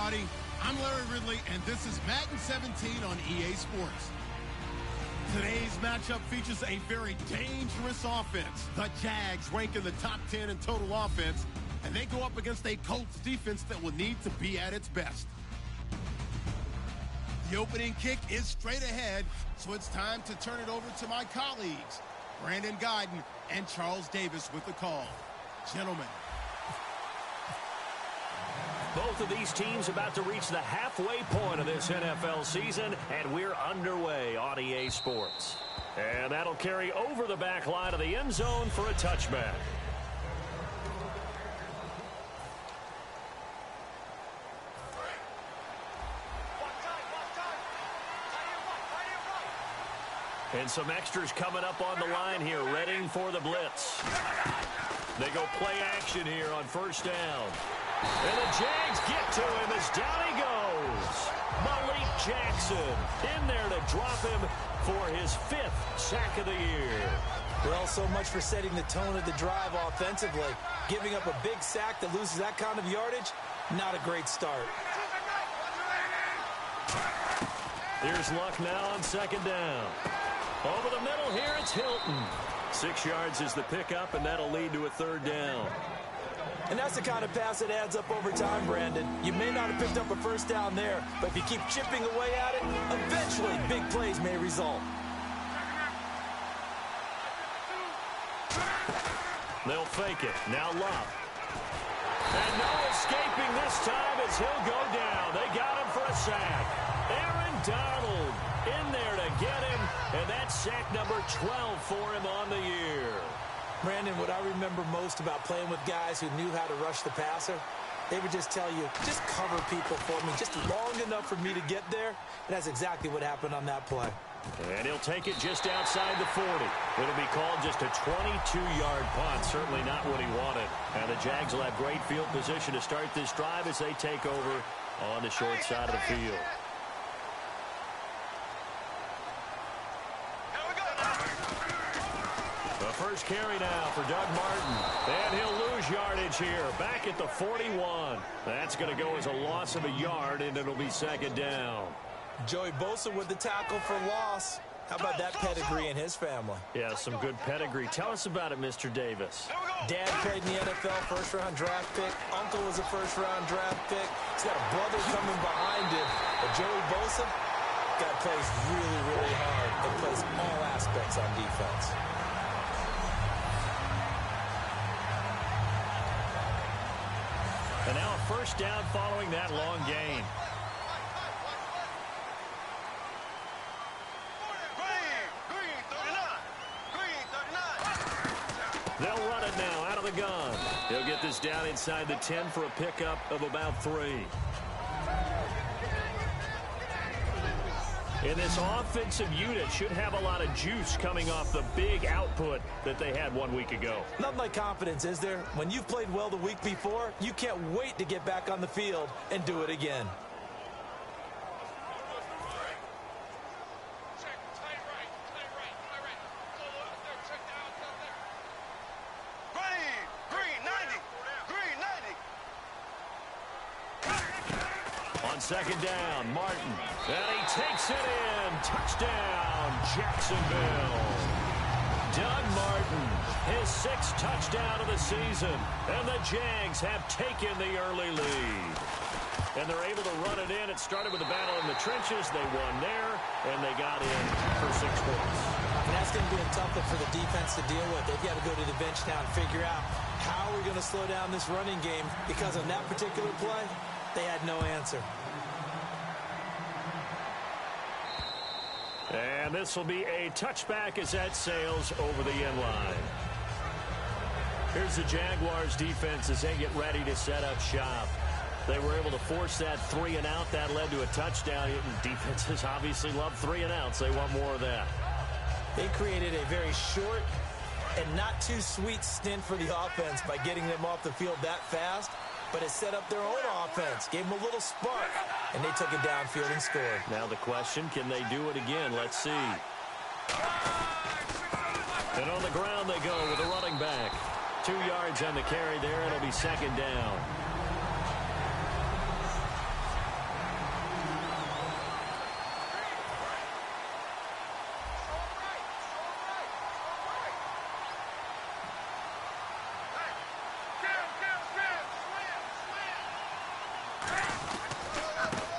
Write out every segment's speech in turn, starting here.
everybody. I'm Larry Ridley, and this is Madden 17 on EA Sports. Today's matchup features a very dangerous offense. The Jags rank in the top 10 in total offense, and they go up against a Colts defense that will need to be at its best. The opening kick is straight ahead, so it's time to turn it over to my colleagues, Brandon Guyton and Charles Davis with the call. Gentlemen. Both of these teams about to reach the halfway point of this NFL season, and we're underway on EA Sports. And that'll carry over the back line of the end zone for a touchback. And some extras coming up on the line here, readying for the blitz. They go play action here on first down. And the Jags get to him as down he goes. Malik Jackson in there to drop him for his 5th sack of the year. Well, so much for setting the tone of the drive offensively. Giving up a big sack that loses that kind of yardage, not a great start. Here's Luck now on second down. Over the middle here, it's Hilton. 6 yards is the pickup, and that'll lead to a 3rd down. And that's the kind of pass that adds up over time, Brandon. You may not have picked up a first down there, but if you keep chipping away at it, eventually big plays may result. They'll fake it. Now Love. And no escaping this time as he'll go down. They got him for a sack. Aaron Donald in there to get him, and that's sack number 12 for him on the year. Brandon, what I remember most about playing with guys who knew how to rush the passer, they would just tell you, just cover people for me, just long enough for me to get there. And that's exactly what happened on that play. And he'll take it just outside the 40. It'll be called just a 22-yard punt. Certainly not what he wanted. And the Jags will have great field position to start this drive as they take over on the short side of the field. The first carry now for Doug Martin. And he'll lose yardage here. Back at the 41. That's going to go as a loss of a yard, and it'll be 2nd down. Joey Bosa with the tackle for loss. How about that pedigree in his family? Yeah, some good pedigree. Tell us about it, Mr. Davis. Dad played in the NFL, first-round draft pick. Uncle was a first-round draft pick. He's got a brother coming behind him. But Joey Bosa, guy plays really, really hard and plays all aspects on defense. And now a first down following that long gain. They'll run it now out of the gun. He'll get this down inside the 10 for a pickup of about 3. And this offensive unit should have a lot of juice coming off the big output that they had 1 week ago. Nothing like confidence, is there? When you've played well the week before, you can't wait to get back on the field and do it again. Second down, Martin. And he takes it in. Touchdown, Jacksonville. Doug Martin, his 6th touchdown of the season. And the Jags have taken the early lead. And they're able to run it in. It started with a battle in the trenches. They won there, and they got in for 6 points. And that's going to be a tough one for the defense to deal with. They've got to go to the bench now and figure out how we're going to slow down this running game, because on that particular play, they had no answer. And this will be a touchback as that sails over the end line. Here's the Jaguars defense as they get ready to set up shop. They were able to force that 3 and out. That led to a touchdown. Defenses obviously love 3 and outs. They want more of that. They created a very short and not too sweet stint for the offense by getting them off the field that fast. But it set up their own offense, gave them a little spark, and they took it downfield and scored. Now the question, can they do it again? Let's see. And on the ground they go with a running back. 2 yards on the carry there. It'll be 2nd down.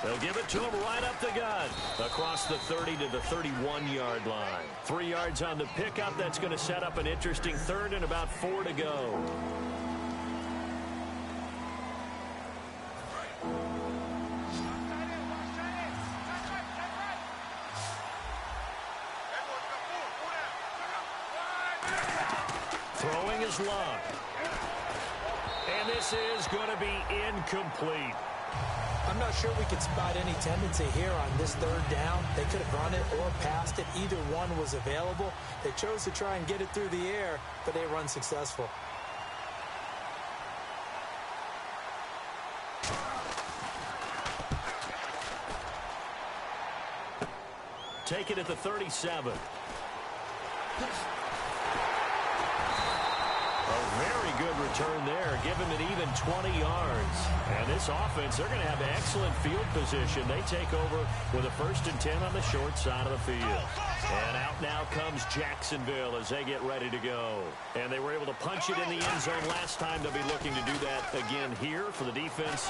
They'll give it to him right up the gut. Across the 30 to the 31-yard line. 3 yards on the pickup. That's going to set up an interesting third and about 4 to go. Throwing his luck. And this is going to be incomplete. I'm not sure we could spot any tendency here on this third down. They could have run it or passed it. Either one was available. They chose to try and get it through the air, but they were unsuccessful. Take it at the 37. A very good return there. Give him an even 20 yards. And this offense, they're going to have excellent field position. They take over with a 1st and 10 on the short side of the field. And out now comes Jacksonville as they get ready to go. And they were able to punch it in the end zone last time. They'll be looking to do that again here for the defense.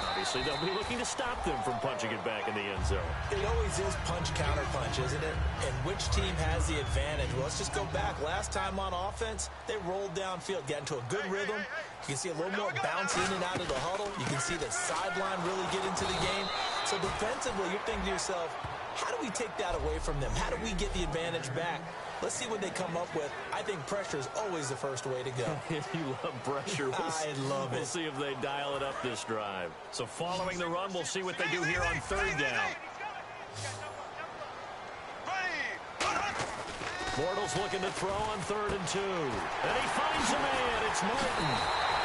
Obviously, they'll be looking to stop them from punching it back in the end zone. It always is punch-counter-punch, isn't it? And which team has the advantage? Well, let's just go back. Last time on offense, they rolled downfield, got into a good rhythm. You can see a little more bounce in and out of the huddle. You can see the sideline really get into the game. So defensively, you're thinking to yourself, how do we take that away from them? How do we get the advantage back? Let's see what they come up with. I think pressure is always the first way to go. You love pressure. I love it. We'll see if they dial it up this drive. So following the run, we'll see what they do here on 3rd down. Bortles looking to throw on 3rd and 2. And he finds a man. It's Martin.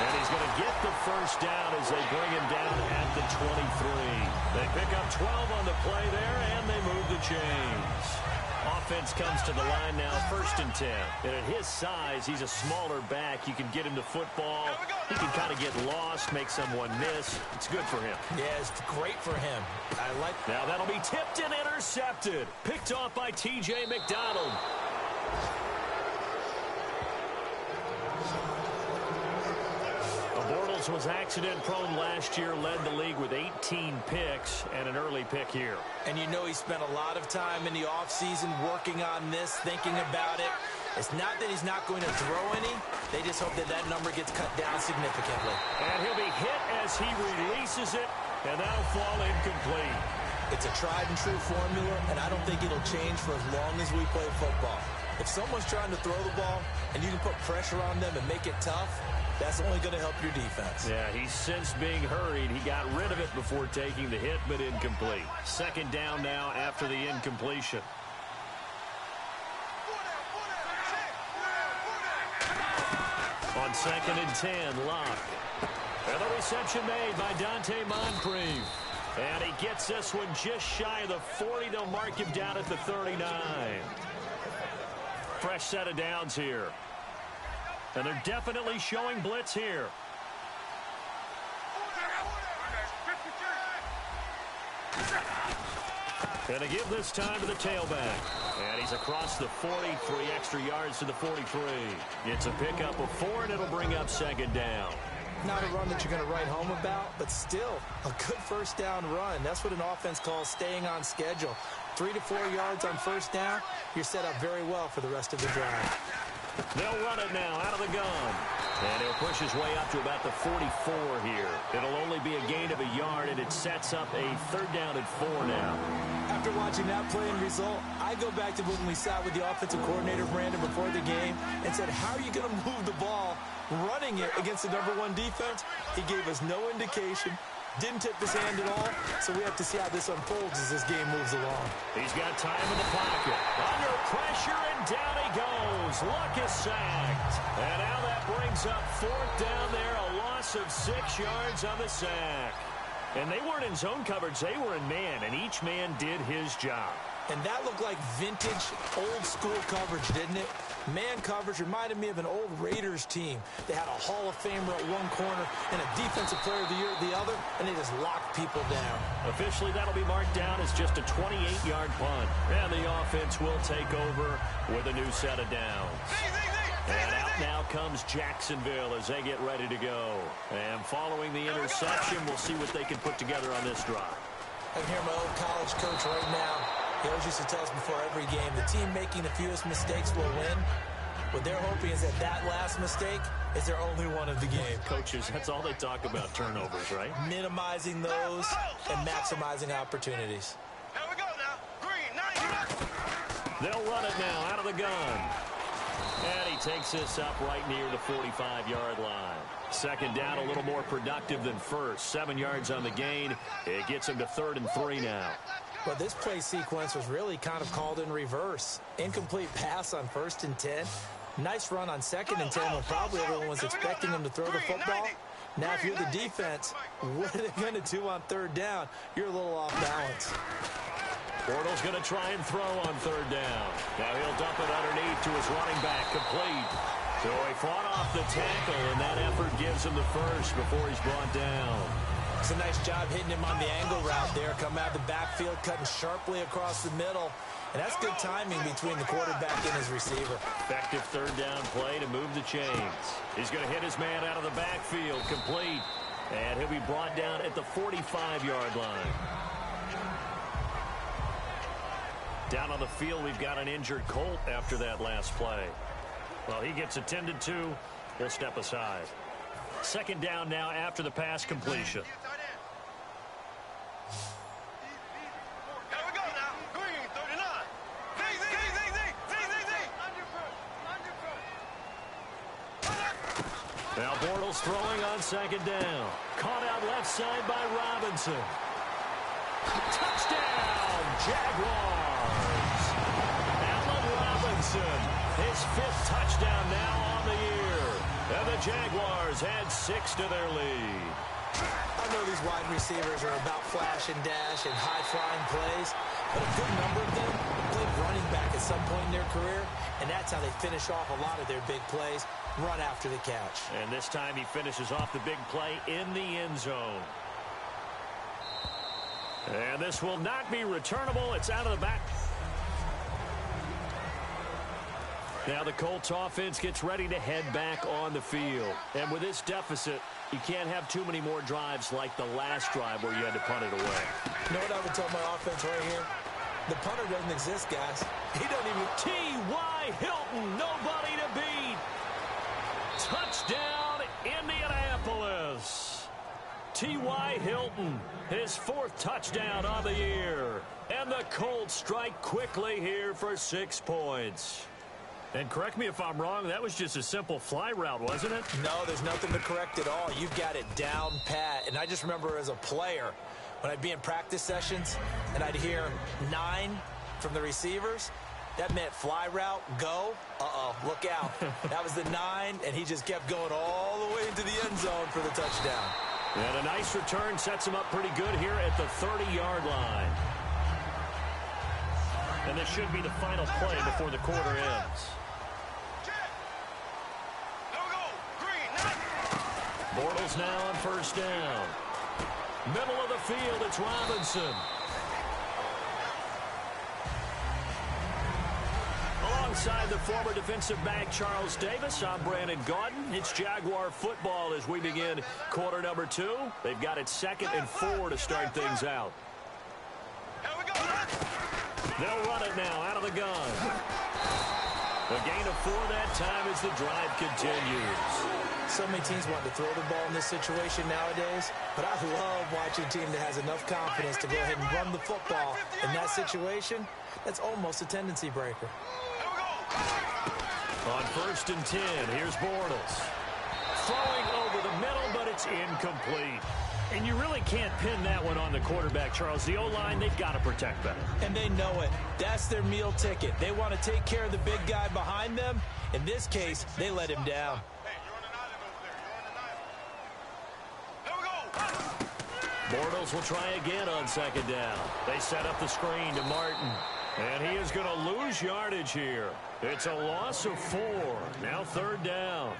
And he's going to get the 1st down as they bring him down at the 23. They pick up 12 on the play there, and they move the chains. Offense comes to the line now, 1st and 10. And at his size, he's a smaller back. You can get him to football. He can kind of get lost, make someone miss. It's good for him. Yeah, it's great for him. I like. Now that'll be tipped and intercepted. Picked off by T.J. McDonald. Bortles was accident-prone last year, led the league with 18 picks and an early pick here. And you know he spent a lot of time in the offseason working on this, thinking about it. It's not that he's not going to throw any. They just hope that that number gets cut down significantly. And he'll be hit as he releases it, and that'll fall incomplete. It's a tried-and-true formula, and I don't think it'll change for as long as we play football. If someone's trying to throw the ball and you can put pressure on them and make it tough, that's only going to help your defense. Yeah, he's since being hurried. He got rid of it before taking the hit, but incomplete. 2nd down now after the incompletion. On 2nd and 10, Locke. And the reception made by Dante Moncrief. And he gets this one just shy of the 40. They'll mark him down at the 39. Fresh set of downs here. And they're definitely showing blitz here. And a give this time to the tailback. And he's across the 40, 3 extra yards to the 43. It's a pickup of 4, and it'll bring up 2nd down. Not a run that you're going to write home about, but still a good 1st down run. That's what an offense calls staying on schedule. 3 to 4 yards on 1st down, you're set up very well for the rest of the drive. They'll run it now out of the gun. And he'll push his way up to about the 44 here. It'll only be a gain of a yard, and it sets up a 3rd down and 4 now. After watching that play and result, I go back to when we sat with the offensive coordinator, Brandon, before the game and said, how are you going to move the ball running it against the #1 defense? He gave us no indication. Didn't tip his hand at all, so we have to see how this unfolds as this game moves along. He's got time in the pocket. Under pressure, and down he goes. Luck is sacked. And now that brings up 4th down there, a loss of 6 yards on the sack. And they weren't in zone coverage, they were in man, and each man did his job. And that looked like vintage, old-school coverage, didn't it? Man coverage reminded me of an old Raiders team. They had a Hall of Famer at one corner and a Defensive Player of the Year at the other, and they just locked people down. Officially, that'll be marked down as just a 28-yard punt. And the offense will take over with a new set of downs. And out now comes Jacksonville as they get ready to go. And following the interception, we'll see what they can put together on this drive. I can hear my old college coach right now. He always used to tell us before every game, the team making the fewest mistakes will win. What they're hoping is that last mistake is their only one of the game. Coaches, that's all they talk about, turnovers, right? Minimizing those and maximizing opportunities. Here we go now. Green, They'll run it now out of the gun. And he takes this up right near the 45-yard line. Second down, a little more productive than first. 7 yards on the gain. It gets him to 3rd and 3 now. Well, this play sequence was really kind of called in reverse. Incomplete pass on 1st and 10. Nice run on 2nd and 10 when probably everyone was expecting him to throw the football. Now, if you're the defense, what are they going to do on 3rd down? You're a little off balance. Bortles going to try and throw on 3rd down. Now he'll dump it underneath to his running back, complete. So he fought off the tackle, and that effort gives him the first before he's brought down. It's a nice job hitting him on the angle route there. Come out of the backfield, cutting sharply across the middle. And that's good timing between the quarterback and his receiver. Effective 3rd down play to move the chains. He's going to hit his man out of the backfield, complete. And he'll be brought down at the 45-yard line. Down on the field, we've got an injured Colt after that last play. Well, he gets attended to. He'll step aside. 2nd down now after the pass completion. Here we go now. Green, 39. Now Bortles throwing on 2nd down. Caught out left side by Robinson. Touchdown, Jaguars. Allen Robinson, his 5th touchdown now on the year. And the Jaguars add 6 to their lead. I know these wide receivers are about flash and dash and high-flying plays, but a good number of them played running back at some point in their career, and that's how they finish off a lot of their big plays, run after the catch. And this time he finishes off the big play in the end zone. And this will not be returnable. It's out of the back. Now the Colts offense gets ready to head back on the field. And with this deficit, you can't have too many more drives like the last drive where you had to punt it away. You know what I would tell my offense right here? The punter doesn't exist, guys. He doesn't even... T.Y. Hilton, nobody to beat. Touchdown, Indianapolis. T.Y. Hilton, his 4th touchdown of the year. And the Colts strike quickly here for 6 points. And correct me if I'm wrong, that was just a simple fly route, wasn't it? No, there's nothing to correct at all. You've got it down pat. And I just remember as a player, when I'd be in practice sessions and I'd hear 9 from the receivers, that meant fly route, go. Uh-oh, look out. That was the 9, and he just kept going all the way into the end zone for the touchdown. And a nice return sets him up pretty good here at the 30-yard line. And this should be the final play before the quarter ends. Bortles now on 1st down. Middle of the field, it's Robinson. Alongside the former defensive back Charles Davis, I'm Brandon Gaudin. It's Jaguar football as we begin quarter number 2. They've got it 2nd and 4 to start things out. They'll run it now out of the gun. A gain of 4 that time as the drive continues. So many teams want to throw the ball in this situation nowadays, but I love watching a team that has enough confidence to go ahead and run the football. In that situation, that's almost a tendency breaker. On 1st and 10, here's Bortles. Throwing over the middle, but it's incomplete. And you really can't pin that one on the quarterback, Charles. The O-line, they've got to protect better. And they know it. That's their meal ticket. They want to take care of the big guy behind them. In this case, they let him down. Bortles will try again on 2nd down. They set up the screen to Martin. And he is going to lose yardage here. It's a loss of 4. Now 3rd down.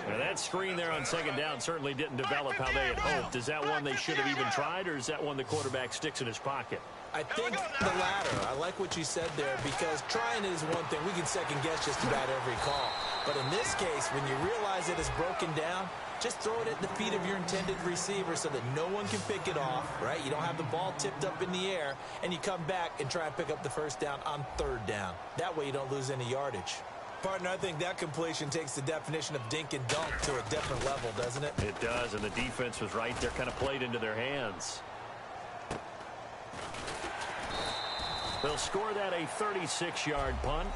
Now that screen there on 2nd down certainly didn't develop how they had hoped. Is that one they should have even tried, or is that one the quarterback sticks in his pocket? I think the latter. I like what you said there, because trying it is one thing. We can second guess just about every call. But in this case, when you realize it is broken down, just throw it at the feet of your intended receiver so that no one can pick it off, right? You don't have the ball tipped up in the air, and you come back and try and pick up the first down on third down. That way you don't lose any yardage. Partner, I think that completion takes the definition of dink and dunk to a different level, doesn't it? It does, and the defense was right there, kind of played into their hands. They'll score that a 36-yard punt.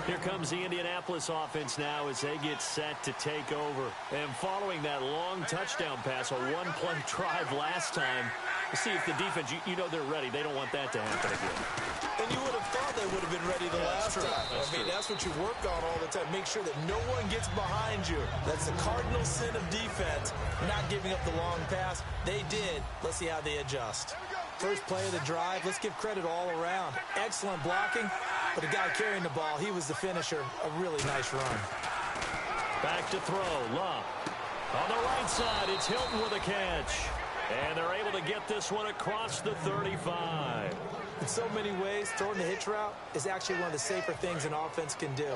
Here comes the Indianapolis offense now as they get set to take over. And following that long touchdown pass, a one-play drive last time, we'll see if the defense, you know they're ready. They don't want that to happen again. And you would have thought they would have been ready the last time. That's what you work on all the time. Make sure that no one gets behind you. That's the cardinal sin of defense, not giving up the long pass. They did. Let's see how they adjust. First play of the drive, let's give credit all around. Excellent blocking, but the guy carrying the ball, he was the finisher. A really nice run. Back to throw, Love. On the right side, it's Hilton with a catch. And they're able to get this one across the 35. In so many ways, throwing the hitch route is actually one of the safer things an offense can do.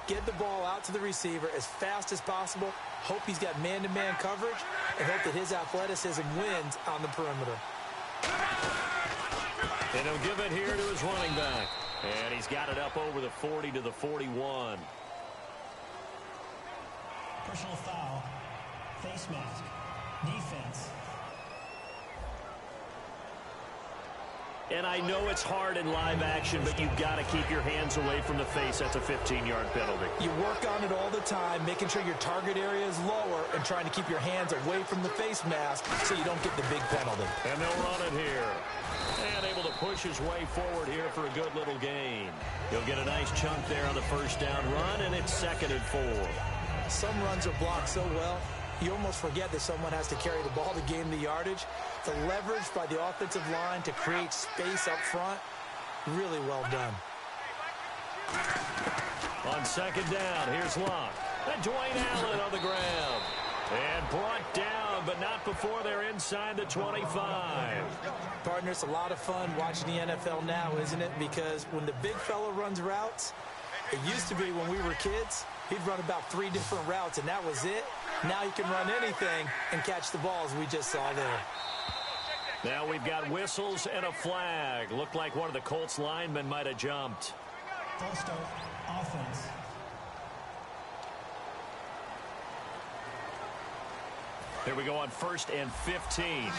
Get the ball out to the receiver as fast as possible, hope he's got man-to-man coverage, and hope that his athleticism wins on the perimeter. And he'll give it here to his running back. And he's got it up over the 40 to the 41. Personal foul, face mask, defense. And I know it's hard in live action, but you've got to keep your hands away from the face. That's a 15-yard penalty. You work on it all the time, making sure your target area is lower and trying to keep your hands away from the face mask so you don't get the big penalty. And they'll run it here. And able to push his way forward here for a good little gain. He'll get a nice chunk there on the first down run, and it's 2nd and 4. Some runs are blocked so well, you almost forget that someone has to carry the ball to gain the yardage. The leverage by the offensive line to create space up front, really well done. On 2nd down, here's Locke. And Dwayne Allen on the ground. And brought down, but not before they're inside the 25. Partner, it's a lot of fun watching the NFL now, isn't it? Because when the big fella runs routes, it used to be when we were kids, he'd run about 3 different routes, and that was it. Now he can run anything and catch the ball, as we just saw there. Now we've got whistles and a flag. Looked like one of the Colts linemen might have jumped. Full start, offense. Here we go on 1st and 15.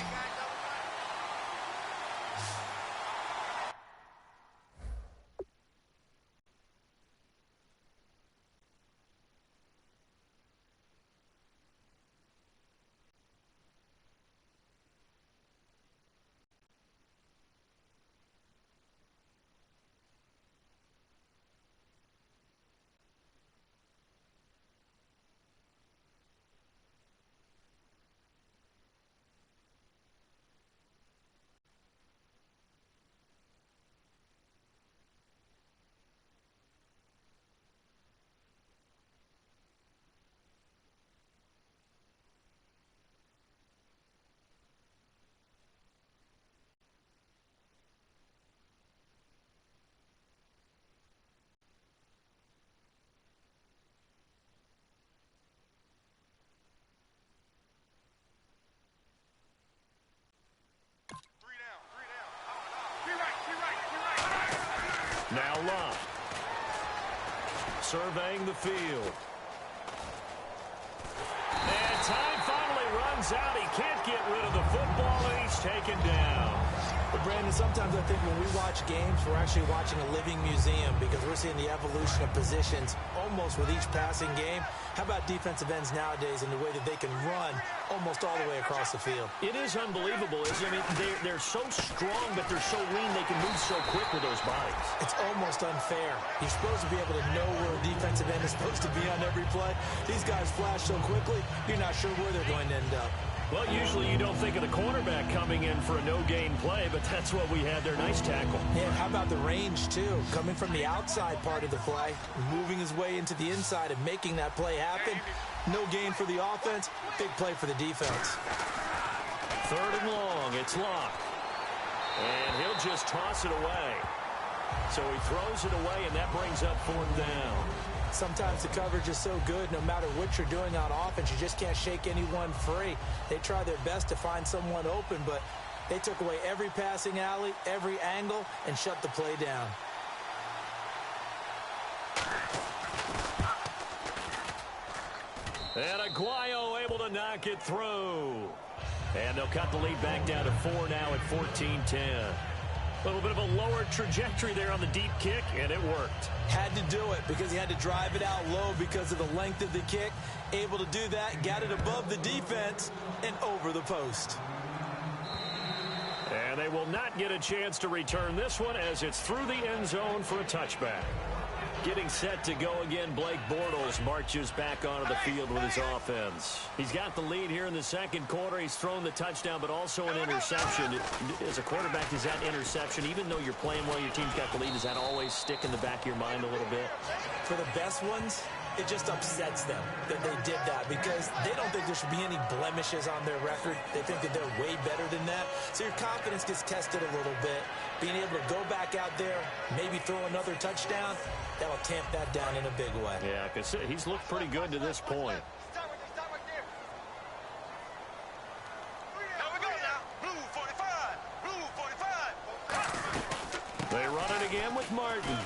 Now Locke. Surveying the field. And time finally runs out. He can't get rid of the football, and he's taken down. But Brandon, sometimes I think when we watch games, we're actually watching a living museum because we're seeing the evolution of positions almost with each passing game. How about defensive ends nowadays and the way that they can run almost all the way across the field? It is unbelievable, isn't it? I mean, they're so strong, but they're so lean. They can move so quick with those bodies. It's almost unfair. You're supposed to be able to know where a defensive end is supposed to be on every play. These guys flash so quickly, you're not sure where they're going to end up. Well, usually you don't think of the cornerback coming in for a no-gain play, but that's what we had there. Nice tackle. Yeah, how about the range, too? Coming from the outside part of the play, moving his way into the inside and making that play happen. No gain for the offense, big play for the defense. 3rd and long, it's Locke. And he'll just toss it away. So he throws it away, and that brings up 4th down. Sometimes the coverage is so good, no matter what you're doing on offense, you just can't shake anyone free. They try their best to find someone open, but they took away every passing alley, every angle, and shut the play down. And Aguayo able to knock it through. And they'll cut the lead back down to 4 now at 14-10. A little bit of a lower trajectory there on the deep kick, and it worked. Had to do it because he had to drive it out low because of the length of the kick. Able to do that, got it above the defense and over the post. And they will not get a chance to return this one as it's through the end zone for a touchback. Getting set to go again, Blake Bortles marches back onto the field with his offense. He's got the lead here in the second quarter. He's thrown the touchdown, but also an interception. As a quarterback, is that interception, even though you're playing well, your team's got the lead, does that always stick in the back of your mind a little bit? For the best ones, it just upsets them that they did that because they don't think there should be any blemishes on their record. They think that they're way better than that. So your confidence gets tested a little bit. Being able to go back out there, maybe throw another touchdown, that'll tamp that down in a big way. Yeah, because he's looked pretty good to this point. They run it again with Martin.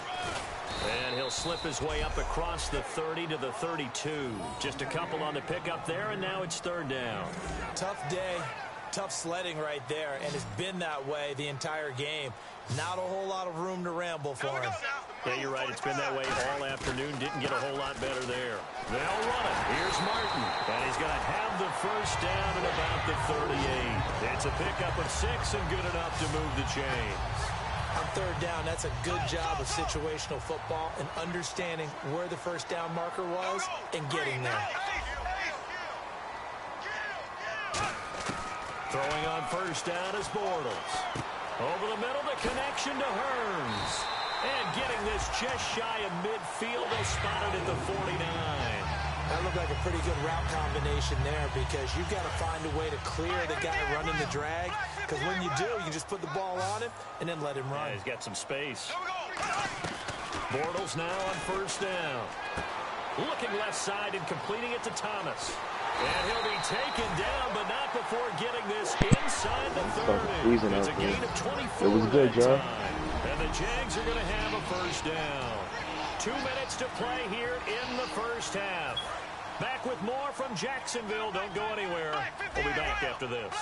And he'll slip his way up across the 30 to the 32. Just a couple on the pickup there, and now it's 3rd down. Tough day, tough sledding right there, and it's been that way the entire game. Not a whole lot of room to ramble for him. Yeah, you're right. It's been that way all afternoon. Didn't get a whole lot better there. They'll run it. Here's Martin. And he's going to have the first down at about the 38. It's a pickup of 6 and good enough to move the chains. On 3rd down, that's a good job of situational football and understanding where the first down marker was and getting there. Throwing on first down is Bortles. Over the middle, the connection to Hearns. And getting this just shy of midfield, they spotted at the 49. That looked like a pretty good route combination there because you've got to find a way to clear the guy running the drag. Because when you do, you just put the ball on him and then let him run. Yeah, he's got some space. Bortles now on first down. Looking left side and completing it to Thomas. And he'll be taken down, but not before getting this inside the 30. It's a gain of 24. It was good, John. And the Jags are going to have a first down. 2 minutes to play here in the first half. Back with more from Jacksonville. Don't go anywhere. We'll be back after this.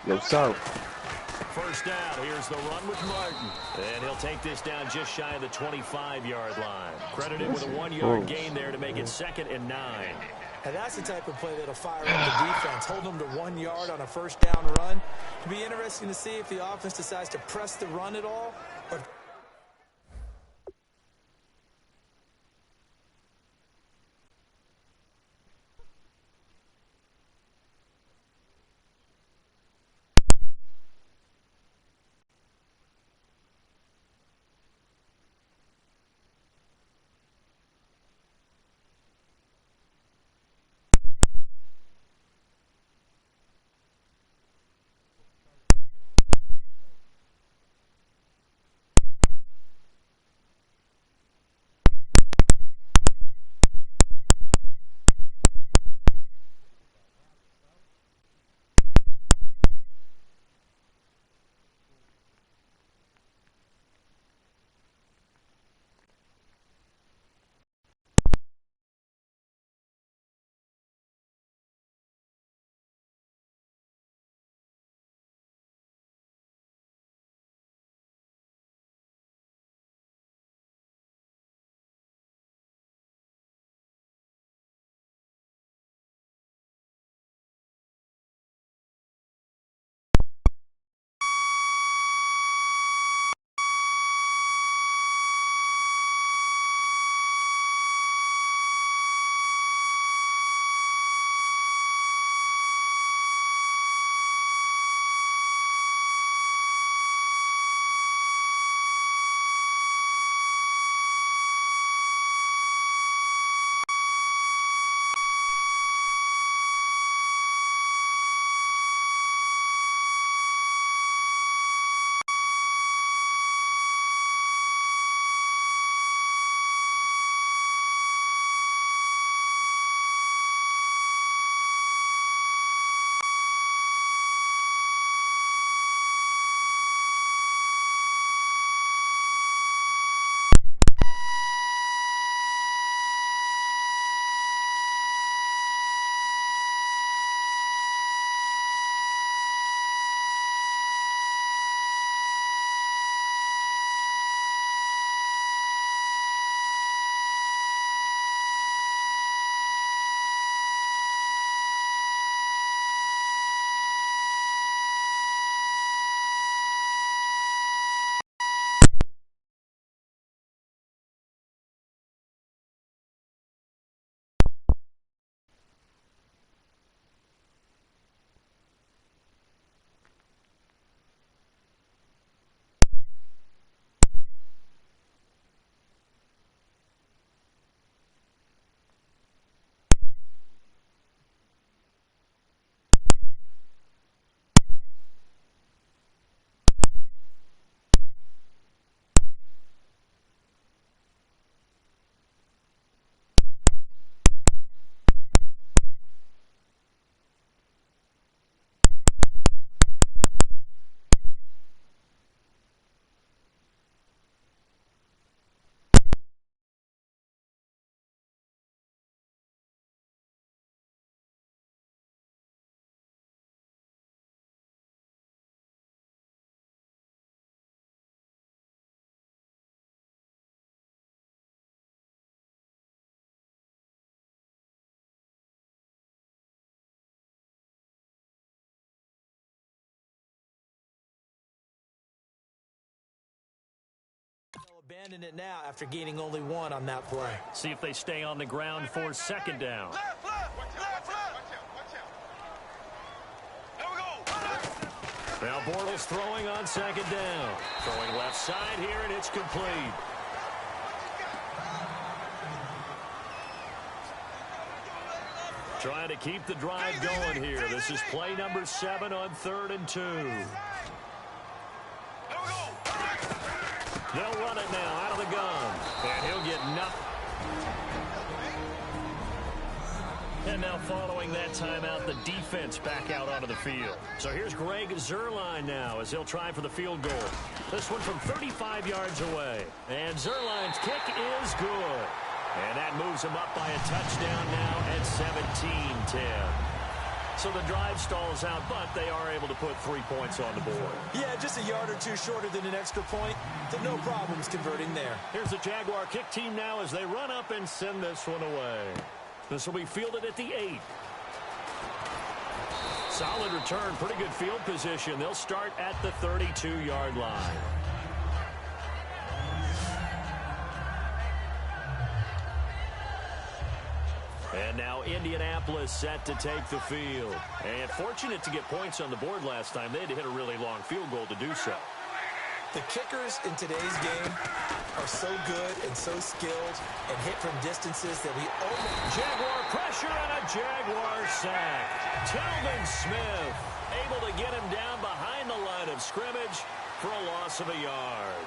Yo, South. First down. Here's the run with Martin. And he'll take this down just shy of the 25-yard line. Credited with a 1-yard gain there to make it 2nd and 9. And that's the type of play that'll fire up the defense. Hold them to 1 yard on a first down run. It'll be interesting to see if the offense decides to press the run at all or Abandon it now after gaining only 1 on that play. See if they stay on the ground for second down. Left, left, left, left. Watch out. Here we go. Now Bortles throwing on second down. Throwing left side here, and it's complete. Trying to keep the drive going here. This is play number 7 on 3rd and 2. They'll run it now out of the gun. And he'll get nothing. And now following that timeout, the defense back out onto the field. So here's Greg Zuerlein now as he'll try for the field goal. This one from 35 yards away. And Zuerlein's kick is good. And that moves him up by a touchdown now at 17-10. So the drive stalls out, but they are able to put 3 points on the board. Yeah, just a yard or 2 shorter than an extra point. So no problems converting there. Here's the Jaguar kick team now as they run up and send this one away. This will be fielded at the 8. Solid return, pretty good field position. They'll start at the 32-yard line. And now Indianapolis set to take the field. And fortunate to get points on the board last time. They had to hit a really long field goal to do so. The kickers in today's game are so good and so skilled and hit from distances that we almost... Jaguar pressure and a Jaguar sack. Telvin Smith able to get him down behind the line of scrimmage for a loss of a yard.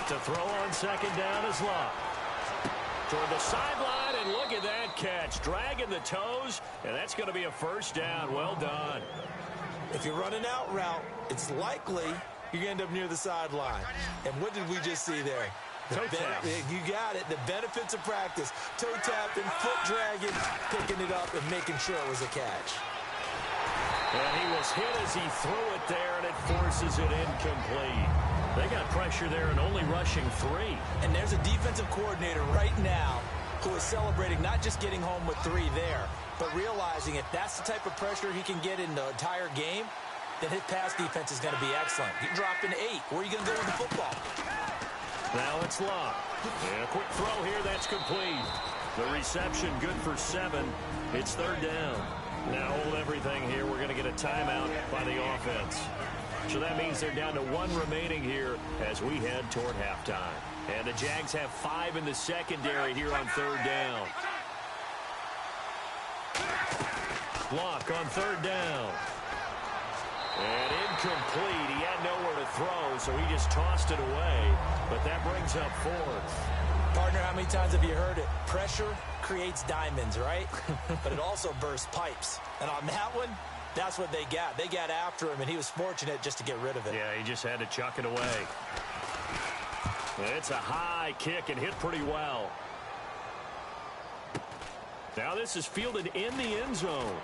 To throw on second down is Locke. Toward the sideline, and look at that catch. Dragging the toes, and that's going to be a first down. Well done. If you're running out route, it's likely you're going to end up near the sideline. And what did we just see there? Toe tap. You got it. The benefits of practice. Toe tapping, foot dragging, picking it up, and making sure it was a catch. And he was hit as he threw it there, and it forces it incomplete. They got pressure there and only rushing 3. And there's a defensive coordinator right now who is celebrating not just getting home with 3 there, but realizing if that's the type of pressure he can get in the entire game, then his pass defense is going to be excellent. You're dropping 8. Where are you going to go with the football? Now it's Locke. And a quick throw here, that's complete. The reception good for 7. It's 3rd down. Now hold everything here. We're going to get a timeout by the offense. So that means they're down to 1 remaining here as we head toward halftime. And the Jags have 5 in the secondary here on 3rd down. Locke on 3rd down. And incomplete. He had nowhere to throw, so he just tossed it away. But that brings up 4th. Partner, how many times have you heard it? Pressure creates diamonds, right? But it also bursts pipes. And on that one, that's what they got. They got after him, and he was fortunate just to get rid of it. Yeah, he just had to chuck it away. It's a high kick and hit pretty well. Now this is fielded in the end zone.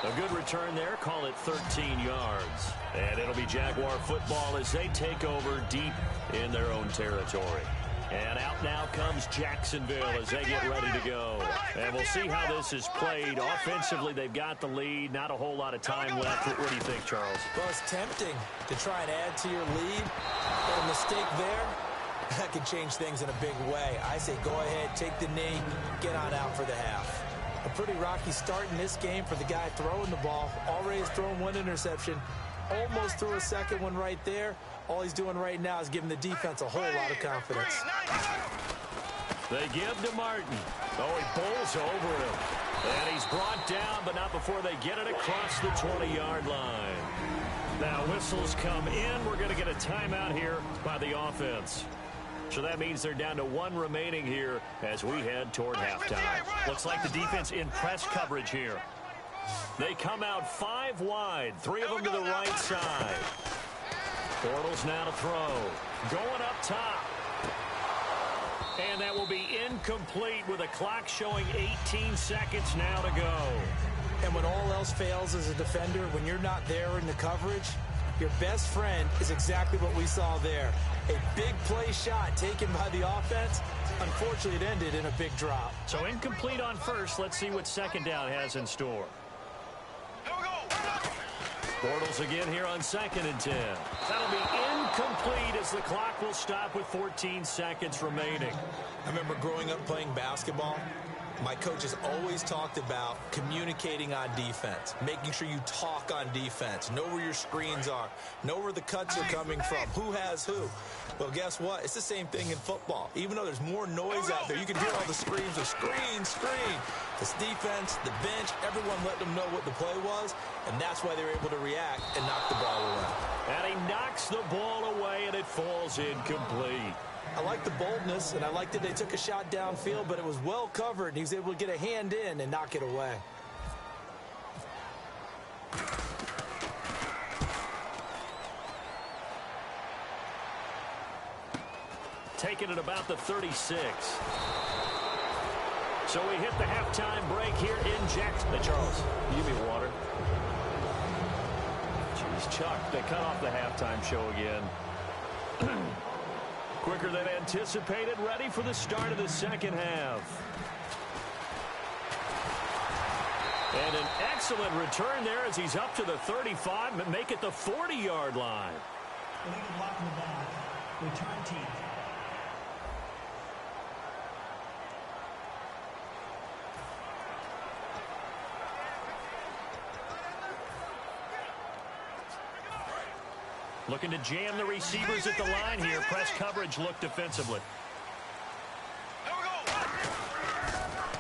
A good return there. Call it 13 yards. And it'll be Jaguar football as they take over deep in their own territory. And out now comes Jacksonville as they get ready to go. And we'll see how this is played. Offensively, they've got the lead. Not a whole lot of time left. What do you think, Charles? Well, it's tempting to try and add to your lead. But a mistake there, that could change things in a big way. I say go ahead, take the knee, get on out for the half. A pretty rocky start in this game for the guy throwing the ball. Already has thrown 1 interception. Almost threw a second one right there. All he's doing right now is giving the defense a whole lot of confidence. They give to Martin. Oh, he bowls over him. And he's brought down, but not before they get it across the 20-yard line. Now whistles come in. We're going to get a timeout here by the offense. So that means they're down to 1 remaining here as we head toward halftime. Looks like the defense in press coverage here. They come out 5 wide, 3 of them to the right side. Bortles now to throw. Going up top. And that will be incomplete with a clock showing 18 seconds now to go. And when all else fails as a defender, when you're not there in the coverage, your best friend is exactly what we saw there. A big play shot taken by the offense. Unfortunately, it ended in a big drop. So incomplete on first. Let's see what second down has in store. Bortles again here on 2nd and 10. That'll be incomplete as the clock will stop with 14 seconds remaining. I remember growing up playing basketball. My coaches always talked about communicating on defense, making sure you talk on defense, know where your screens are, know where the cuts are coming from, who has who. Well, guess what? It's the same thing in football. Even though there's more noise out there, you can hear all the screams of screen, screen. This defense, the bench, everyone let them know what the play was, and that's why they were able to react and knock the ball away. And he knocks the ball away, and it falls incomplete. I like the boldness, and I like that they took a shot downfield, but it was well covered, and he was able to get a hand in and knock it away. Taking it about the 36. So we hit the halftime break here in Jackson. Hey, Charles, can you give me water? Jeez, Chuck, they cut off the halftime show again. Quicker than anticipated, ready for the start of the second half. And an excellent return there as he's up to the 35, but make it the 40-yard line. Illegal block in the back. Return team. Looking to jam the receivers at the line here. Press coverage look defensively.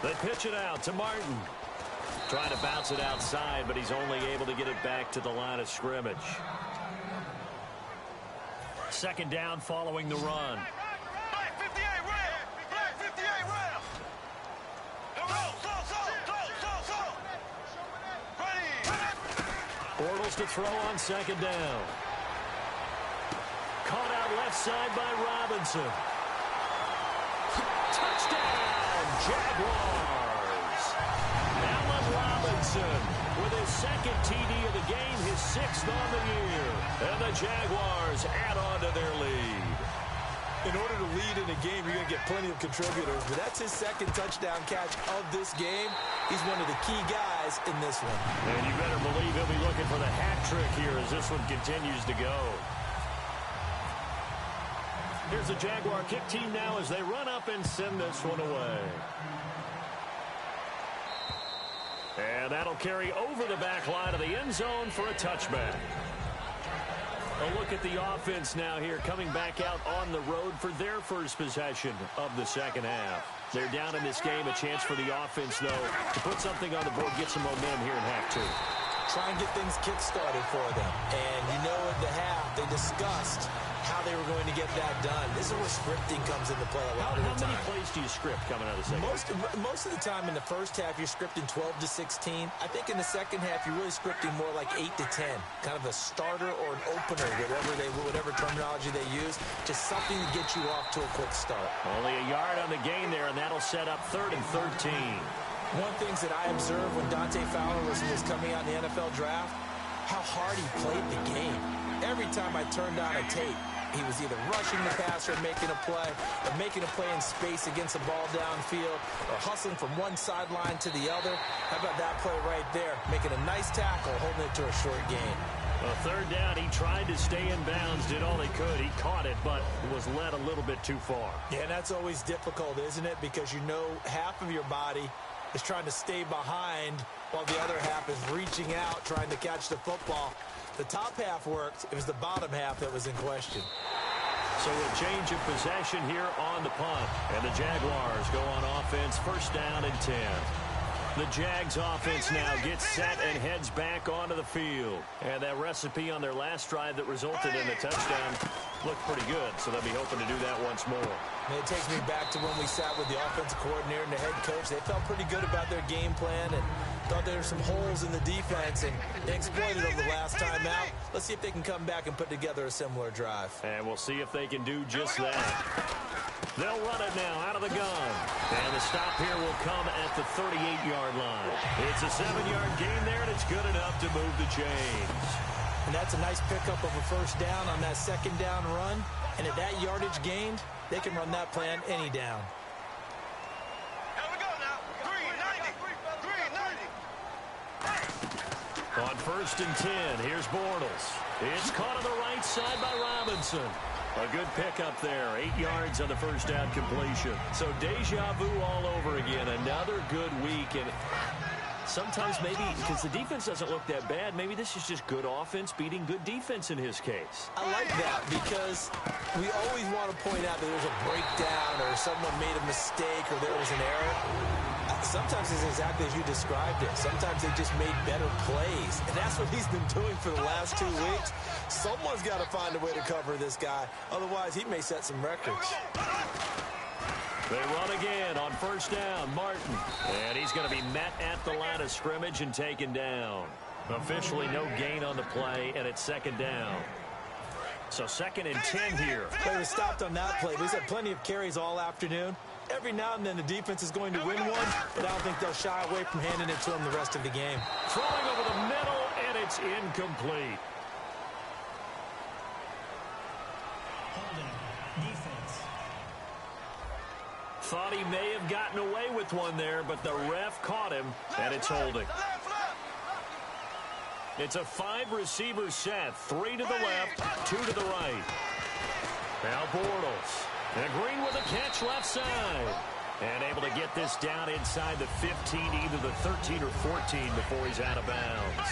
They pitch it out to Martin. Trying to bounce it outside, but he's only able to get it back to the line of scrimmage. Second down following the run. Bortles to throw on second down. Caught out left side by Robinson. Touchdown, Jaguars. Allen Robinson with his second TD of the game, his 6th on the year. And the Jaguars add on to their lead. In order to lead in a game, you're going to get plenty of contributors, but that's his second touchdown catch of this game. He's one of the key guys in this one. And you better believe he'll be looking for the hat trick here as this one continues to go. Here's the Jaguar kick team now as they run up and send this one away. And that'll carry over the back line of the end zone for a touchback. A look at the offense now here, coming back out on the road for their first possession of the second half. They're down in this game. A chance for the offense, though, to put something on the board, get some momentum here in half two. Try and get things kick-started for them. And you know at the half, they discussed how they were going to get that done. This is where scripting comes into play a lot of the time. How many plays do you script coming out of the second half? Most of the time in the first half, you're scripting 12 to 16. I think in the second half, you're really scripting more like 8 to 10. Kind of a starter or an opener, whatever terminology they use. Just something to get you off to a quick start. Only a yard on the gain there, and that'll set up 3rd and 13. One of the things that I observed when Dante Fowler was coming out in the NFL draft, how hard he played the game. Every time I turned on a tape, he was either rushing the passer and making a play, or making a play in space against a ball downfield, or hustling from one sideline to the other. How about that play right there? Making a nice tackle, holding it to a short gain. Well, 3rd down, he tried to stay in bounds, did all he could. He caught it, but was led a little bit too far. Yeah, and that's always difficult, isn't it? Because you know half of your body is trying to stay behind while the other half is reaching out, trying to catch the football. The top half worked. It was the bottom half that was in question. So a change of possession here on the punt. And the Jaguars go on offense, 1st down and 10. The Jags offense now gets set and heads back onto the field. And that recipe on their last drive that resulted in the touchdown looked pretty good, so they'll be hoping to do that once more. And it takes me back to when we sat with the offensive coordinator and the head coach. They felt pretty good about their game plan and thought there were some holes in the defense, and they exploited them the last time out. Let's see if they can come back and put together a similar drive. And we'll see if they can do just that. They'll run it now out of the gun. And the stop here will come at the 38-yard line. It's a 7-yard gain there, and it's good enough to move the chains. And that's a nice pickup of a 1st down on that 2nd down run. And at that yardage gained, they can run that plan any down. On 1st and 10. Here's Bortles. It's caught on the right side by Robinson. A good pickup there. 8 yards on the first down completion. So deja vu all over again. Another good week. And sometimes maybe, because the defense doesn't look that bad, maybe this is just good offense beating good defense in his case. I like that because we always want to point out that there's a breakdown or someone made a mistake or there was an error. Sometimes it's exactly as you described it. Sometimes they just made better plays. And that's what he's been doing for the last 2 weeks. Someone's got to find a way to cover this guy. Otherwise, he may set some records. They run again on 1st down. Martin. And he's going to be met at the line of scrimmage and taken down. Officially no gain on the play, and it's 2nd down. So 2nd and 10 here. They were stopped on that play. He's had plenty of carries all afternoon. Every now and then the defense is going to win one, but I don't think they'll shy away from handing it to him the rest of the game. Throwing over the middle, and it's incomplete. Holding. Defense. Thought he may have gotten away with one there, but the ref caught him, and it's holding. It's a 5-receiver set. 3 to the left, 2 to the right. Now Bortles. And Green with a catch left side. And able to get this down inside the 15, either the 13 or 14 before he's out of bounds.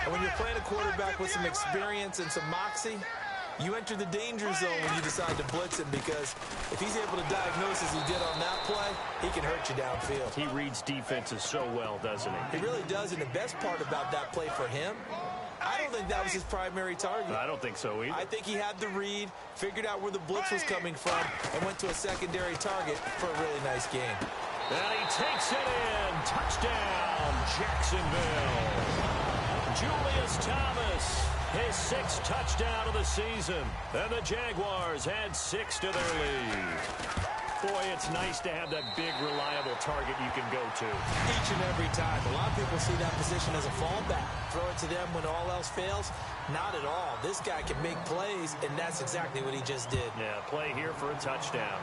And when you're playing a quarterback with some experience and some moxie, you enter the danger zone when you decide to blitz him, because if he's able to diagnose as he did on that play, he can hurt you downfield. He reads defenses so well, doesn't he? He really does, and the best part about that play for him, I don't think that was his primary target. I don't think so either. I think he had the read, figured out where the blitz was coming from, and went to a secondary target for a really nice game. And he takes it in. Touchdown, Jacksonville. Julius Thomas, his 6th touchdown of the season. And the Jaguars add 6 to their lead. Boy, it's nice to have that big, reliable target you can go to. Each and every time. A lot of people see that position as a fallback. Throw it to them when all else fails. Not at all. This guy can make plays, and that's exactly what he just did. Yeah, play here for a touchdown.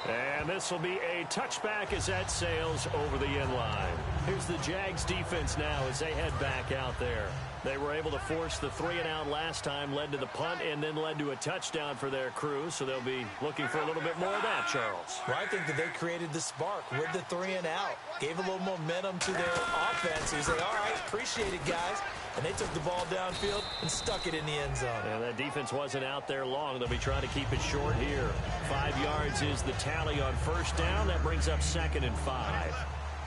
And this will be a touchback as that sails over the end line. Here's the Jags defense now as they head back out there. They were able to force the 3-and-out last time, led to the punt, and then led to a touchdown for their crew. So they'll be looking for a little bit more of that, Charles. Well, I think that they created the spark with the 3-and-out. Gave a little momentum to their offense. He said, all right, appreciate it, guys. And they took the ball downfield and stuck it in the end zone. And that defense wasn't out there long. They'll be trying to keep it short here. 5 yards is the tally on 1st down. That brings up 2nd and 5.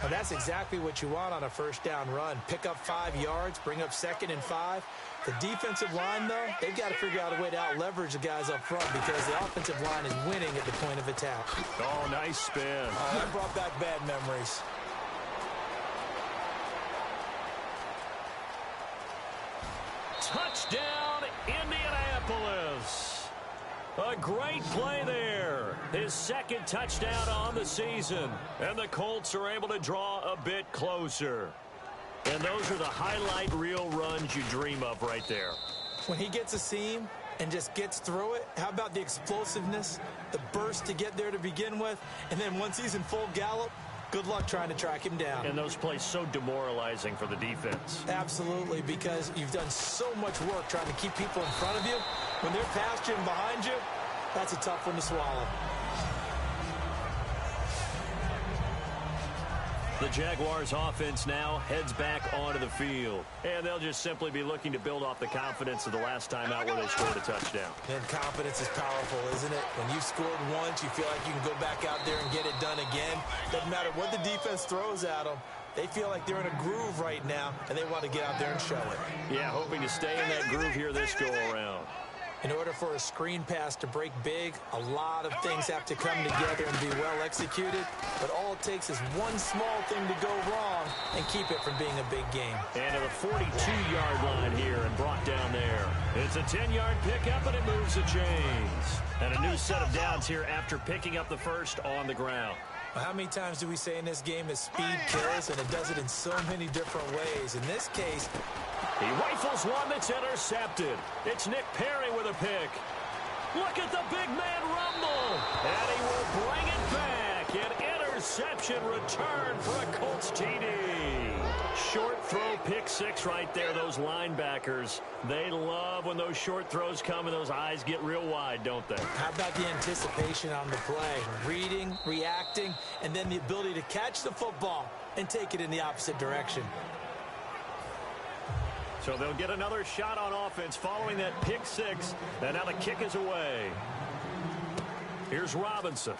And that's exactly what you want on a 1st down run. Pick up 5 yards, bring up 2nd and 5. The defensive line, though, they've got to figure out a way to out-leverage the guys up front, because the offensive line is winning at the point of attack. Oh, nice spin. Oh, that brought back bad memories. Touchdown, Indianapolis. A great play there. His 2nd touchdown on the season. And the Colts are able to draw a bit closer. And those are the highlight reel runs you dream of right there. When he gets a seam and just gets through it, how about the explosiveness, the burst to get there to begin with, and then once he's in full gallop, good luck trying to track him down. And those plays so demoralizing for the defense. Absolutely, because you've done so much work trying to keep people in front of you. When they're past you and behind you, that's a tough one to swallow. The Jaguars offense now heads back onto the field. And they'll just simply be looking to build off the confidence of the last time out where they scored a touchdown. And confidence is powerful, isn't it? When you've scored once, you feel like you can go back out there and get it done again. Doesn't matter what the defense throws at them. They feel like they're in a groove right now, and they want to get out there and show it. Yeah, hoping to stay in that groove here this go-around. In order for a screen pass to break big, a lot of things have to come together and be well executed. But all it takes is one small thing to go wrong and keep it from being a big game. And to the 42-yard line here and brought down there. It's a 10-yard pickup, and it moves the chains. And a new set of downs here after picking up the first on the ground. How many times do we say in this game that speed kills, and it does it in so many different ways? In this case, he rifles one that's intercepted. It's Nick Perry with a pick. Look at the big man rumble. And he will bring it back and interception return for a Colts TD. Short throw, pick six right there. Those linebackers, they love when those short throws come and those eyes get real wide, don't they? How about the anticipation on the play? Reading, reacting, and then the ability to catch the football and take it in the opposite direction. So they'll get another shot on offense following that pick six, and now the kick is away. Here's Robinson.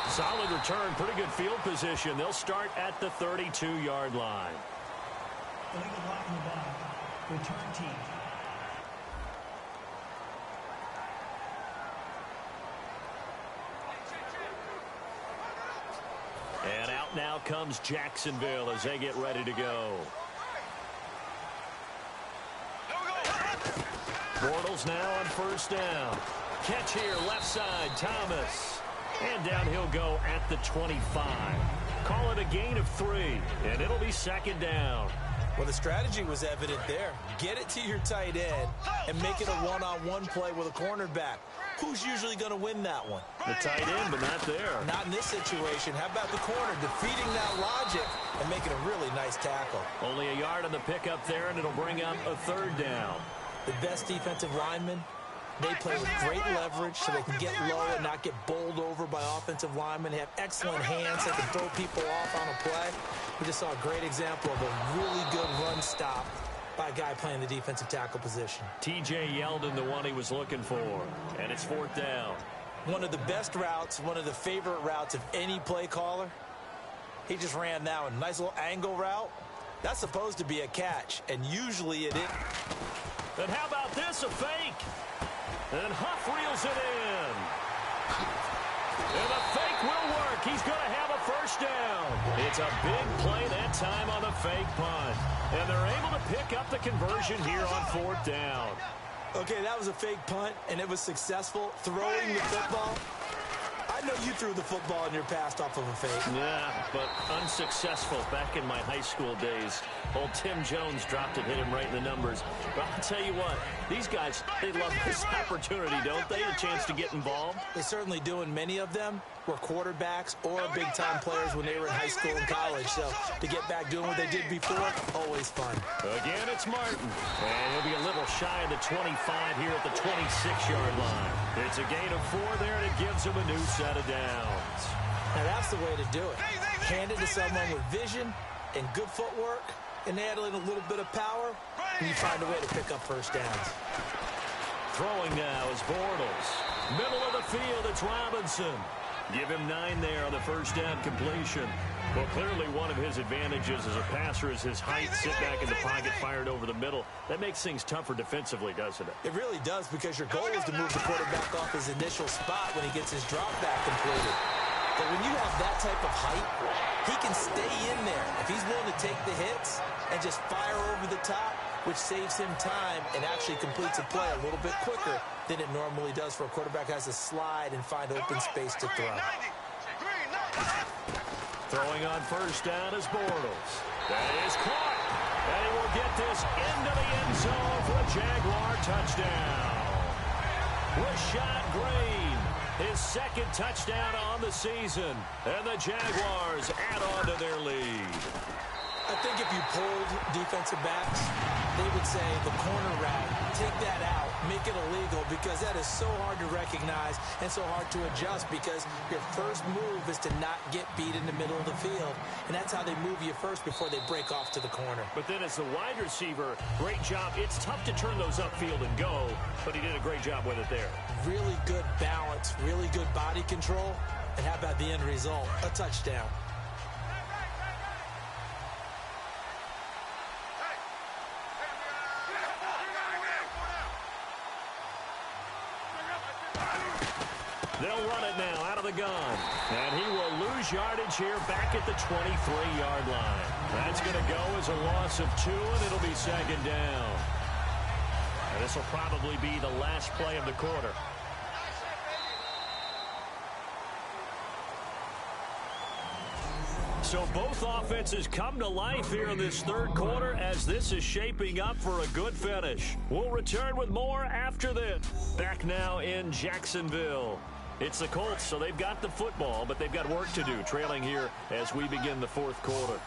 Solid return, pretty good field position. They'll start at the 32-yard line. Illegal block in the back. Return team. And out now comes Jacksonville as they get ready to go. Bortles now on first down. Catch here, left side, Thomas. And down he'll go at the 25. Call it a gain of 3, and it'll be second down. Well, the strategy was evident there. Get it to your tight end and make it a one-on-one play with a cornerback. Who's usually going to win that one? The tight end, but not there. Not in this situation. How about the corner defeating that logic and making a really nice tackle? Only a yard on the pickup there, and it'll bring up a third down. The best defensive linemen, they play with great leverage so they can get low and not get bowled over by offensive linemen. They have excellent hands. They can throw people off on a play. We just saw a great example of a really good run stop by a guy playing the defensive tackle position. T.J. Yeldon, the one he was looking for. And it's fourth down. One of the best routes, one of the favorite routes of any play caller. He just ran that one. Nice little angle route. That's supposed to be a catch, and usually it is. And how about this, a fake? And Huff reels it in. And the fake will work. He's going to have a first down. It's a big play that time on the fake punt. And they're able to pick up the conversion here on fourth down. Okay, that was a fake punt, and it was successful. Throwing the football. I know you threw the football in your past off of a fake. Yeah, but unsuccessful back in my high school days. Old Tim Jones dropped it, hit him right in the numbers. But I'll tell you what, these guys, they love this opportunity, don't they? A chance to get involved. They certainly do, and many of them were quarterbacks or big-time players when they were in high school and college. So to get back doing what they did before, always fun. Again, it's Martin. And he'll be a little shy of the 25 here at the 26-yard line. It's a gain of 4 there, and it gives him a new set of downs. Now that's the way to do it. Hand it to someone with vision and good footwork, and add in a little bit of power, and you find a way to pick up first downs. Throwing now is Bortles. Middle of the field, it's Robinson. Give him 9 there on the first down completion. Well, clearly one of his advantages as a passer is his height. Sit back in the pocket, fired over the middle. That makes things tougher defensively, doesn't it? It really does, because your goal is to move the quarterback off his initial spot when he gets his drop back completed. But when you have that type of height, he can stay in there. If he's willing to take the hits and just fire over the top, which saves him time and actually completes a play a little bit quicker than it normally does for a quarterback who has to slide and find open space to throw. Throwing on first down is Bortles. That is caught. And he will get this into the end zone for a Jaguar touchdown. Rashad Green, his second touchdown on the season. And the Jaguars add on to their lead. I think if you polled defensive backs, they would say the corner route, take that out, make it illegal, because that is so hard to recognize and so hard to adjust, because your first move is to not get beat in the middle of the field. And that's how they move you first before they break off to the corner. But then as the wide receiver, great job. It's tough to turn those upfield and go, but he did a great job with it there. Really good balance, really good body control. And how about the end result? A touchdown. They'll run it now out of the gun. And he will lose yardage here back at the 23-yard line. That's going to go as a loss of 2, and it'll be second down. And this will probably be the last play of the quarter. So both offenses come to life here in this third quarter as this is shaping up for a good finish. We'll return with more after this. Back now in Jacksonville. It's the Colts, so they've got the football, but they've got work to do, trailing here as we begin the fourth quarter.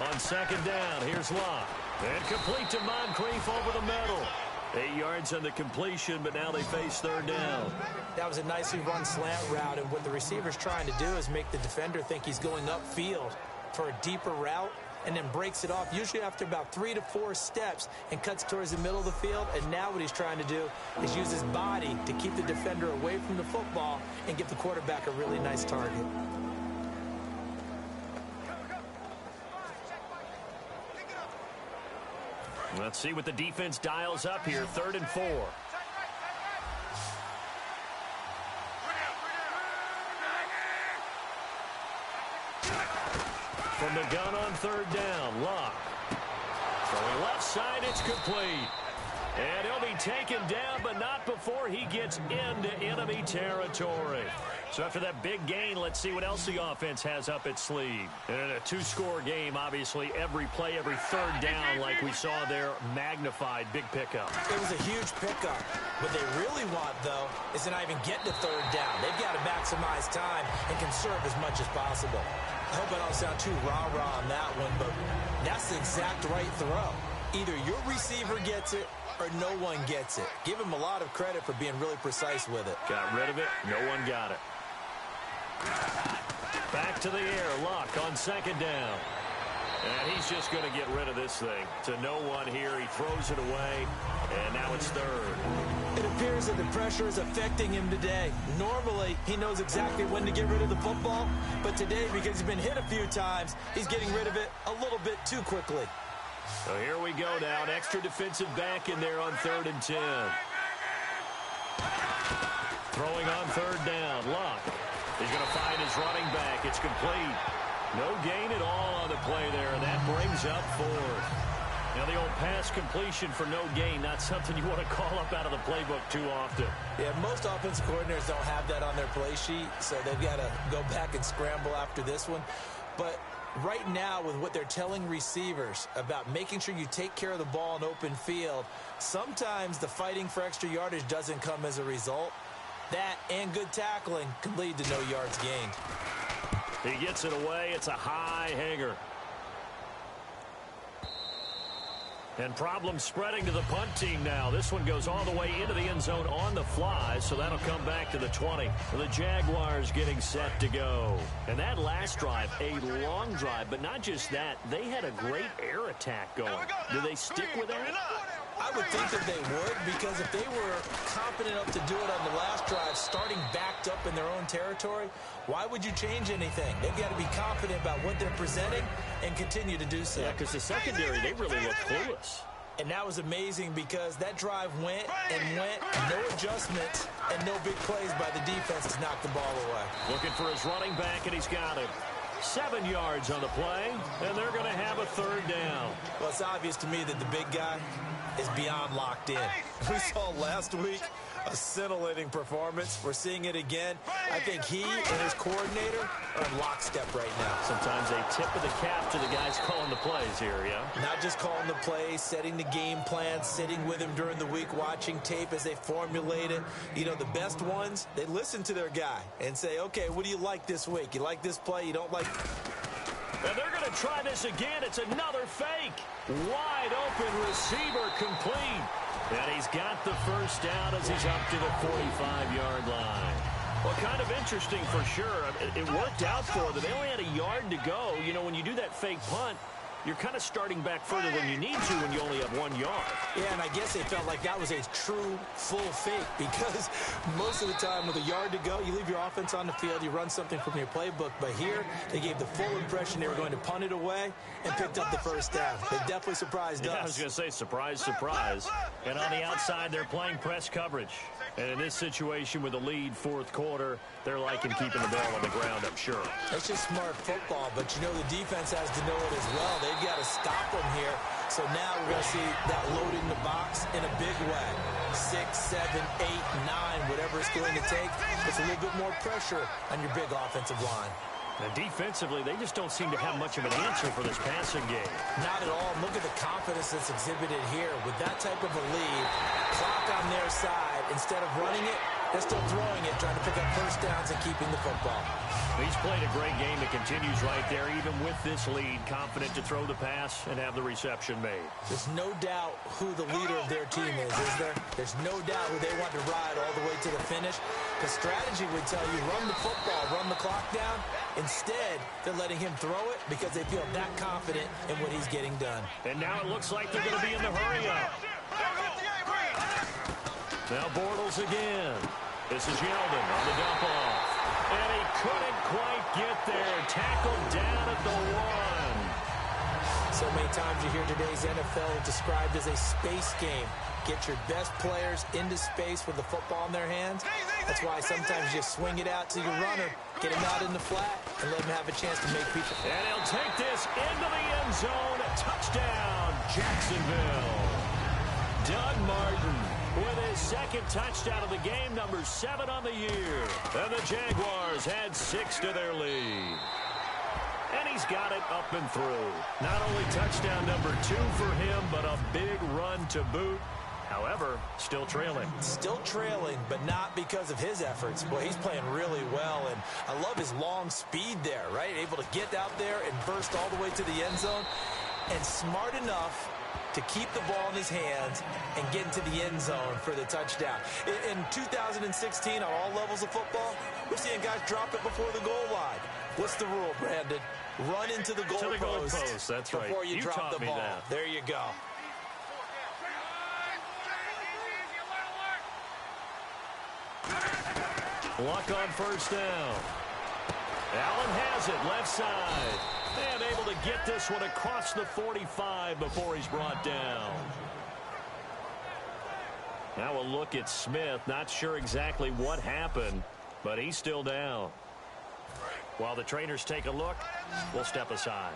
On second down, here's Locke. And complete to Moncrief over the middle. 8 yards on the completion, but now they face third down. That was a nicely run slant route, and what the receiver's trying to do is make the defender think he's going upfield for a deeper route, and then breaks it off, usually after about 3 to 4 steps, and cuts towards the middle of the field. And now what he's trying to do is use his body to keep the defender away from the football and give the quarterback a really nice target. Let's see what the defense dials up here. 3rd and 4. From the gun on 3rd down, Locke. Throwing left side, it's complete. And he'll be taken down, but not before he gets into enemy territory. So after that big gain, let's see what else the offense has up its sleeve. And in a 2-score game, obviously, every play, every 3rd down, like we saw there, magnified, big pickup. It was a huge pickup. What they really want, though, is to not even get to 3rd down. They've got to maximize time and conserve as much as possible. I hope I don't sound too rah-rah on that one, but that's the exact right throw. Either your receiver gets it or no one gets it. Give him a lot of credit for being really precise with it. Got rid of it. No one got it. Back to the air. Locke on 2nd down. And he's just going to get rid of this thing. To no one here. He throws it away. And now it's 3rd. It appears that the pressure is affecting him today. Normally, he knows exactly when to get rid of the football. But today, because he's been hit a few times, he's getting rid of it a little bit too quickly. So here we go now. An extra defensive back in there on 3rd and 10. Throwing on 3rd down. Locke. He's going to find his running back. It's complete. No gain at all on the play there, and that brings up 4th. Now, the old pass completion for no gain, not something you want to call up out of the playbook too often. Yeah, most offensive coordinators don't have that on their play sheet, so they've got to go back and scramble after this one. But right now, with what they're telling receivers about making sure you take care of the ball in open field, sometimes the fighting for extra yardage doesn't come as a result. That and good tackling can lead to no yards gained. He gets it away. It's a high hanger. And problems spreading to the punt team now. This one goes all the way into the end zone on the fly, so that'll come back to the 20. The Jaguars getting set to go. And that last drive, a long drive, but not just that. They had a great air attack going. Do they stick with that? I would think that they would, because if they were confident enough to do it on the last drive, starting backed up in their own territory, why would you change anything? They've got to be confident about what they're presenting and continue to do so. Yeah, because the secondary, they really look clueless. And that was amazing because that drive went and went, no adjustments and no big plays by the defense to knock the ball away. Looking for his running back, and he's got him. 7 yards on the play, and they're going to have a 3rd down. Well, it's obvious to me that the big guy is beyond locked in. We saw last week a scintillating performance. We're seeing it again. I think he and his coordinator are in lockstep right now. Sometimes a tip of the cap to the guys calling the plays here, yeah? Not just calling the plays, setting the game plan, sitting with him during the week, watching tape as they formulate it. You know, the best ones, they listen to their guy and say, okay, what do you like this week? You like this play? You don't like... And they're going to try this again. It's another fake. Wide open receiver complete. And he's got the first down as he's up to the 45-yard line. Well, kind of interesting for sure. It worked out for them. They only had a yard to go. You know, when you do that fake punt, you're kind of starting back further than you need to when you only have 1 yard. Yeah, and I guess they felt like that was a true full fake because most of the time with a yard to go, you leave your offense on the field, you run something from your playbook. But here, they gave the full impression they were going to punt it away and picked up the first down. They definitely surprised us. I was going to say surprise, surprise. And on the outside, they're playing press coverage. And in this situation with the lead 4th quarter, they're liking keeping the ball on the ground, I'm sure. It's just smart football, but you know the defense has to know it as well. They've got to stop them here. So now we're going to see that load in the box in a big way. 6, 7, 8, 9, whatever it's going to take. It's a little bit more pressure on your big offensive line. And defensively, they just don't seem to have much of an answer for this passing game. Not at all. Look at the confidence that's exhibited here. With that type of a lead, clock on their side, instead of running it, they're still throwing it, trying to pick up first downs and keeping the football. He's played a great game that continues right there, even with this lead, confident to throw the pass and have the reception made. There's no doubt who the leader of their team is there? There's no doubt who they want to ride all the way to the finish. The strategy would tell you, run the football, run the clock down. Instead, they're letting him throw it because they feel that confident in what he's getting done. And now it looks like they're going to be in the hurry-up. Now Bortles again. This is Yeldon on the dump off. And he couldn't quite get there. Tackled down at the 1. So many times you hear today's NFL described as a space game. Get your best players into space with the football in their hands. That's why sometimes you swing it out to your runner, get him out in the flat, and let him have a chance to make people. And he'll take this into the end zone. Touchdown, Jacksonville. Doug Martin with his second touchdown of the game, number 7 on the year. And the Jaguars had 6 to their lead. And he's got it up and through. Not only touchdown number 2 for him, but a big run to boot. However, still trailing. Still trailing, but not because of his efforts. Boy, he's playing really well, and I love his long speed there, right? Able to get out there and burst all the way to the end zone, and smart enough to keep the ball in his hands and get into the end zone for the touchdown. In 2016, on all levels of football, we're seeing guys drop it before the goal line. What's the rule, Brandon? Run into the goalpost. That's right. Before you drop the ball. That. There you go. Luck on first down. Allen has it, left side. And able to get this one across the 45 before he's brought down. Now a look at Smith. Not sure exactly what happened, but he's still down. While the trainers take a look, we'll step aside.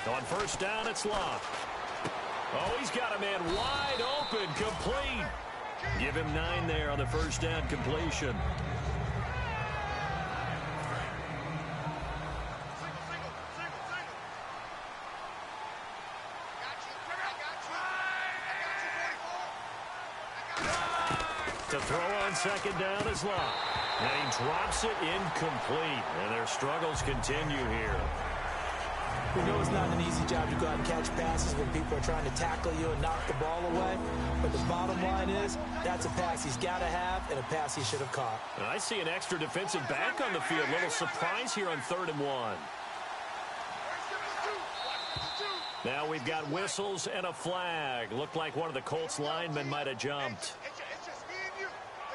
On first down, it's Locke. Oh, he's got a man wide open, complete. Give him 9 there on the first down completion. To throw on second down is Locke. And he drops it incomplete. And their struggles continue here. We know it's not an easy job to go out and catch passes when people are trying to tackle you and knock the ball away. But the bottom line is, that's a pass he's got to have and a pass he should have caught. And I see an extra defensive back on the field. Little surprise here on 3rd and 1. Now we've got whistles and a flag. Looked like one of the Colts linemen might have jumped.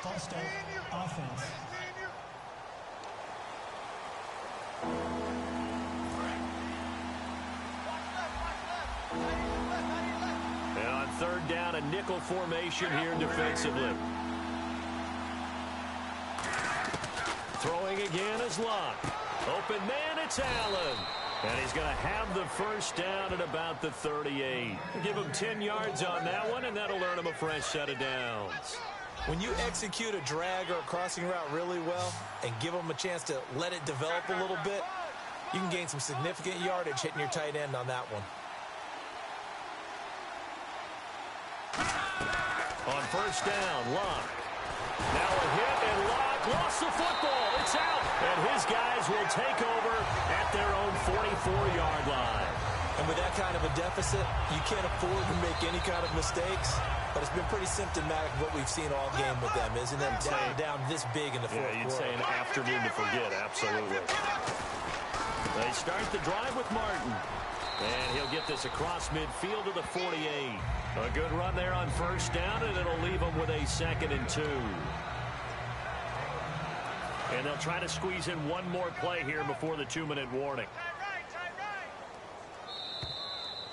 False start, offense. And on 3rd down, a nickel formation here defensively. Throwing again is Locke. Open man, it's Allen. And he's going to have the first down at about the 38. Give him 10 yards on that one, and that'll earn him a fresh set of downs. When you execute a drag or a crossing route really well and give them a chance to let it develop a little bit, you can gain some significant yardage hitting your tight end on that one. On first down, Locke. Now a hit, and Locke lost the football. It's out, and his guys will take over at their own 44-yard line. And with that kind of a deficit, you can't afford to make any kind of mistakes. But it's been pretty symptomatic of what we've seen all game with them, isn't it? Down this big in the fourth quarter. Yeah, you'd say an afternoon to forget, absolutely. They start the drive with Martin. And he'll get this across midfield to the 48. A good run there on first down, and it'll leave him with a 2nd and 2. And they'll try to squeeze in one more play here before the 2-minute warning.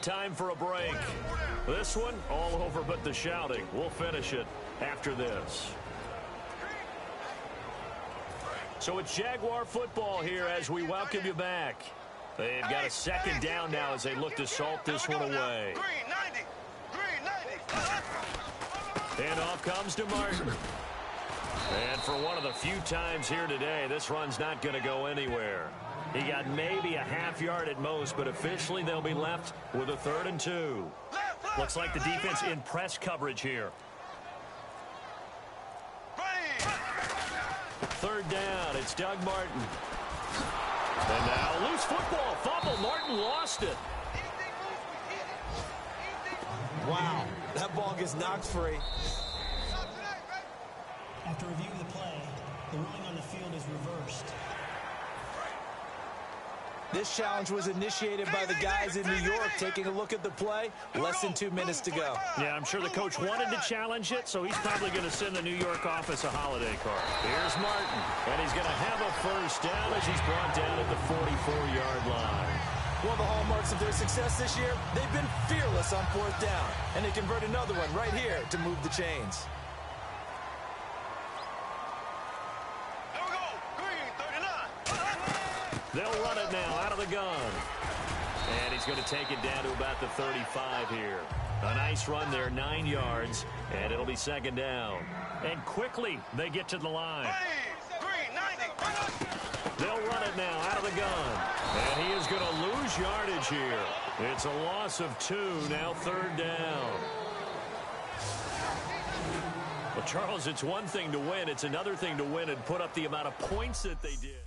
Time for a break. This one, all over but the shouting. We'll finish it after this. So it's Jaguar football here as we welcome you back. They've got a 2nd down now as they look to salt this one away. Green 90. And off comes to Martin. And for one of the few times here today, this run's not going to go anywhere. He got maybe a half yard at most, but officially they'll be left with a 3rd and 2. Looks like the defense in press coverage here. 3rd down, it's Doug Martin. And now loose football, fumble, Martin lost it. Wow, that ball gets knocked free. After reviewing the play, the ruling on the field is reversed. This challenge was initiated by the guys in New York. Taking a look at the play, less than 2 minutes to go. Yeah, I'm sure the coach wanted to challenge it, so he's probably going to send the New York office a holiday card. Here's Martin, and he's going to have a 1st down as he's brought down at the 44-yard line. One of the hallmarks of their success this year, they've been fearless on 4th down, and they convert another one right here to move the chains. They'll run it now out of the gun. And he's going to take it down to about the 35 here. A nice run there, 9 yards, and it'll be 2nd down. And quickly they get to the line. They'll run it now out of the gun. And he is going to lose yardage here. It's a loss of 2, now 3rd down. Well, Charles, it's one thing to win. It's another thing to win and put up the amount of points that they did.